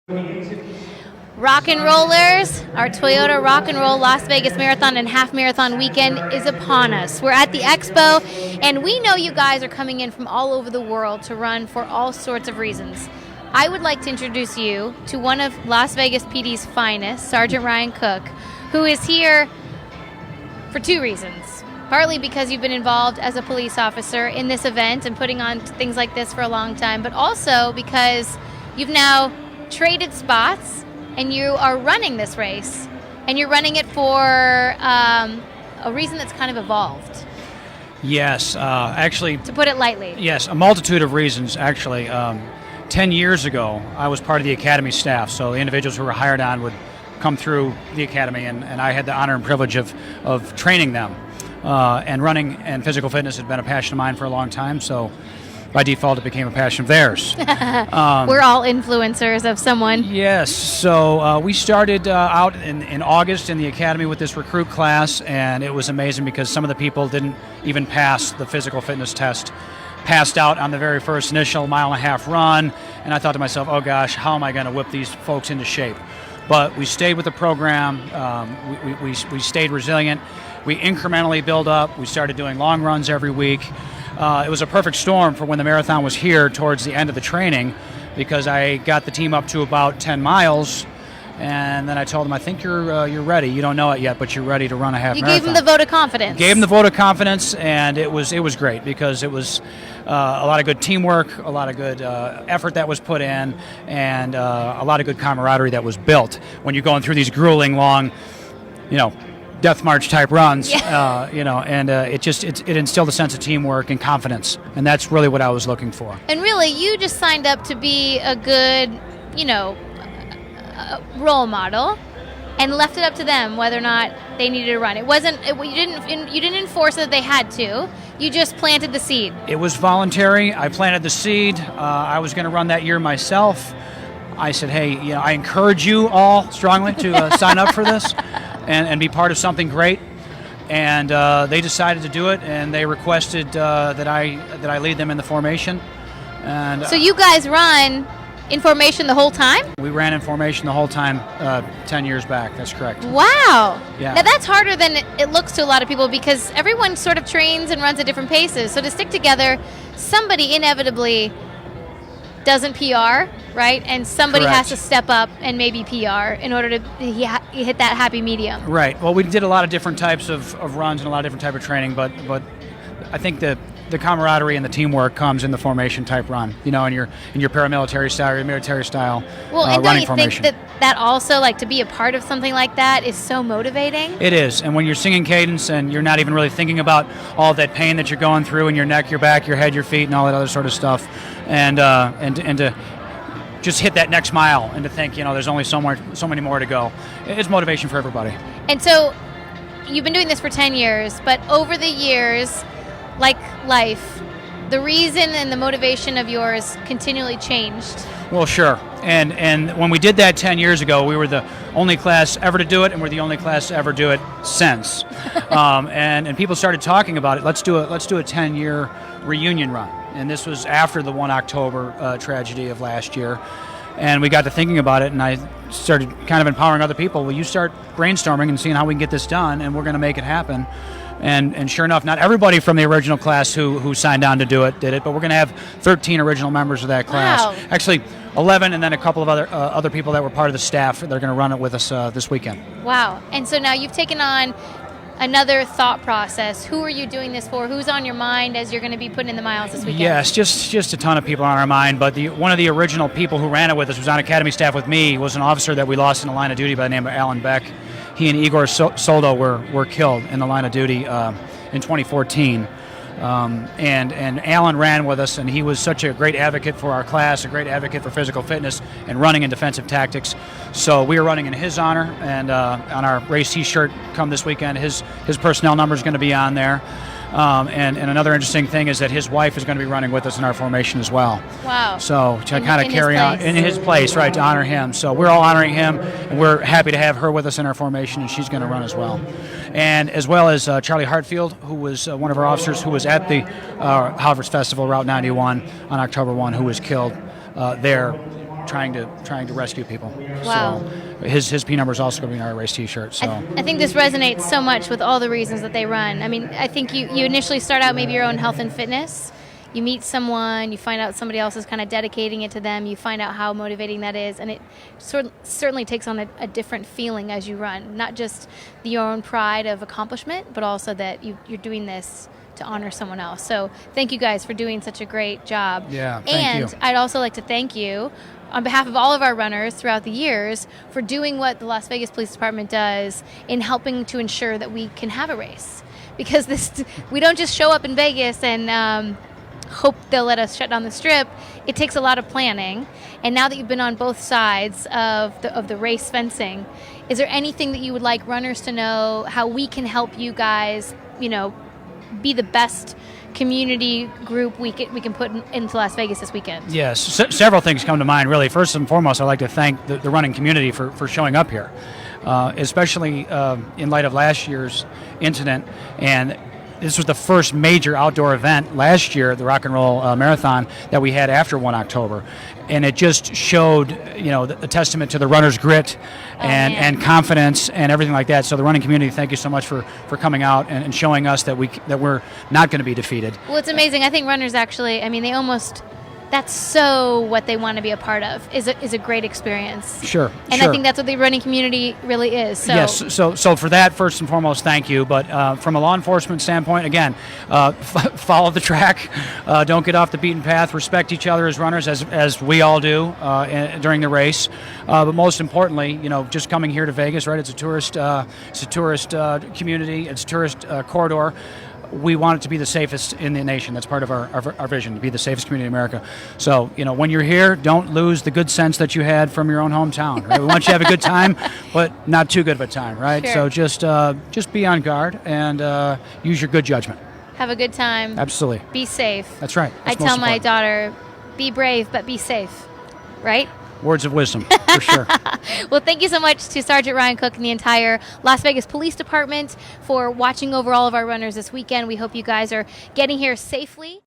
Rock and rollers, our Toyota Rock and Roll Las Vegas Marathon and Half Marathon weekend is upon us. We're at the expo, and we know you guys are coming in from all over the world to run for all sorts of reasons. I would like to introduce you to one of Las Vegas PD's finest, Sergeant Ryan Cook, who is here for two reasons. Partly because you've been involved as a police officer in this event and putting on things like this for a long time, but also because you've now traded spots and you are running this race, and you're running it for a reason that's kind of evolved. Yes, actually... To put it lightly. Yes, a multitude of reasons, actually. 10 years ago, I was part of the academy staff, so the individuals who were hired on would come through the academy, and I had the honor and privilege of training them. And running and physical fitness had been a passion of mine for a long time, so by default it became a passion of theirs. We're all influencers of someone. Yes, so we started out in August in the academy with this recruit class, and it was amazing because some of the people didn't even pass the physical fitness test. Passed out on the very first initial mile-and-a-half run, and I thought to myself, oh gosh, how am I going to whip these folks into shape? But we stayed with the program, we stayed resilient, we incrementally built up, we started doing long runs every week. It was a perfect storm for when the marathon was here towards the end of the training, because I got the team up to about 10 miles, and then I told them, I think you're ready. You don't know it yet, but you're ready to run a half marathon. You gave them the vote of confidence. Gave them the vote of confidence, and it was great because it was a lot of good teamwork, a lot of good effort that was put in, and a lot of good camaraderie that was built when you're going through these grueling, long, death march type runs. Yeah. It instilled a sense of teamwork and confidence, and that's really what I was looking for. And really, you just signed up to be a good, role model, and left it up to them whether or not they needed to run. It wasn't. You didn't enforce that they had to. You just planted the seed. It was voluntary. I planted the seed. I was going to run that year myself. I said, hey, I encourage you all strongly to sign up for this and be part of something great. And they decided to do it, and they requested that I lead them in the formation. And so you guys run in formation the whole time? We ran in formation the whole time 10 years back. That's correct. Wow. Yeah. Now that's harder than it looks to a lot of people because everyone sort of trains and runs at different paces. So to stick together, somebody inevitably doesn't PR, right? And somebody Correct. has to step up and maybe PR in order to hit that happy medium. Right. Well, we did a lot of different types of runs and a lot of different type of training, but I think the camaraderie and the teamwork comes in the formation type run, in your paramilitary style, your military style well, and running don't you formation. think that also, like, to be a part of something like that is so motivating? It is, and when you're singing cadence and you're not even really thinking about all that pain that you're going through in your neck, your back, your head, your feet, and all that other sort of stuff, and to just hit that next mile and to think, there's only so many more to go. It's motivation for everybody. And so, you've been doing this for 10 years, but over the years, like life, the reason and the motivation of yours continually changed. Well, sure. And when we did that 10 years ago, we were the only class ever to do it, and we're the only class to ever do it since. And people started talking about it. Let's do a 10-year reunion run. And this was after the 1 October tragedy of last year. And we got to thinking about it, and I started kind of empowering other people. Well, you start brainstorming and seeing how we can get this done, and we're going to make it happen. And sure enough, not everybody from the original class who signed on to do it did it, but we're going to have 13 original members of that class. Wow. Actually, 11, and then a couple of other people that were part of the staff. They're going to run it with us this weekend. Wow. And so now you've taken on another thought process. Who are you doing this for? Who's on your mind as you're going to be putting in the miles this weekend? Yes, just a ton of people on our mind, but one of the original people who ran it with us, was on academy staff with me, was an officer that we lost in the line of duty by the name of Alan Beck. He and Igor Soldo were killed in the line of duty in 2014. And Alan ran with us, and he was such a great advocate for our class, a great advocate for physical fitness and running and defensive tactics. So we are running in his honor, and on our race T-shirt come this weekend, his personnel number is going to be on there. And another interesting thing is that his wife is going to be running with us in our formation as well. Wow. So to kind of carry on in his place, right, to honor him. So we're all honoring him, and we're happy to have her with us in our formation, and she's going to run as well. And as well as Charlie Hartfield, who was one of our officers who was at the Harvest Festival, Route 91, on October 1, who was killed there trying to rescue people. Wow. So his P number is also going to be in our race T-shirt. So I think this resonates so much with all the reasons that they run. I mean, I think you initially start out maybe your own health and fitness. You meet someone, you find out somebody else is kind of dedicating it to them, you find out how motivating that is, and it certainly takes on a different feeling as you run. Not just your own pride of accomplishment, but also that you're doing this to honor someone else. So thank you guys for doing such a great job. Yeah, thank you. And I'd also like to thank you on behalf of all of our runners throughout the years for doing what the Las Vegas Police Department does in helping to ensure that we can have a race. Because we don't just show up in Vegas and hope they'll let us shut down the strip. It takes a lot of planning. And now that you've been on both sides of the race fencing, is there anything that you would like runners to know, how we can help you guys, be the best community group we can put into Las Vegas this weekend? Yes, several things come to mind, really. First and foremost, I'd like to thank the running community for showing up here, especially in light of last year's incident. And this was the first major outdoor event last year, the Rock and Roll Marathon, that we had after 1 October. And it just showed, a testament to the runners' grit and confidence and everything like that. So the running community, thank you so much for coming out and showing us that we're not going to be defeated. Well, it's amazing. I think runners actually, that's so what they want to be a part of, is a great experience. Sure. And I think that's what the running community really is. So. Yes, so for that, first and foremost, thank you. But from a law enforcement standpoint, again, follow the track. Don't get off the beaten path. Respect each other as runners, as we all do during the race. But most importantly, just coming here to Vegas, right? It's a tourist community. It's a tourist corridor. We want it to be the safest in the nation. That's part of our vision, to be the safest community in America. So, when you're here, don't lose the good sense that you had from your own hometown. Right? We want you to have a good time, but not too good of a time, right? Sure. So just be on guard and use your good judgment. Have a good time. Absolutely. Be safe. That's right. I tell my daughter, be brave, but be safe, right? Words of wisdom, for sure. Well, thank you so much to Sergeant Ryan Cook and the entire Las Vegas Police Department for watching over all of our runners this weekend. We hope you guys are getting here safely.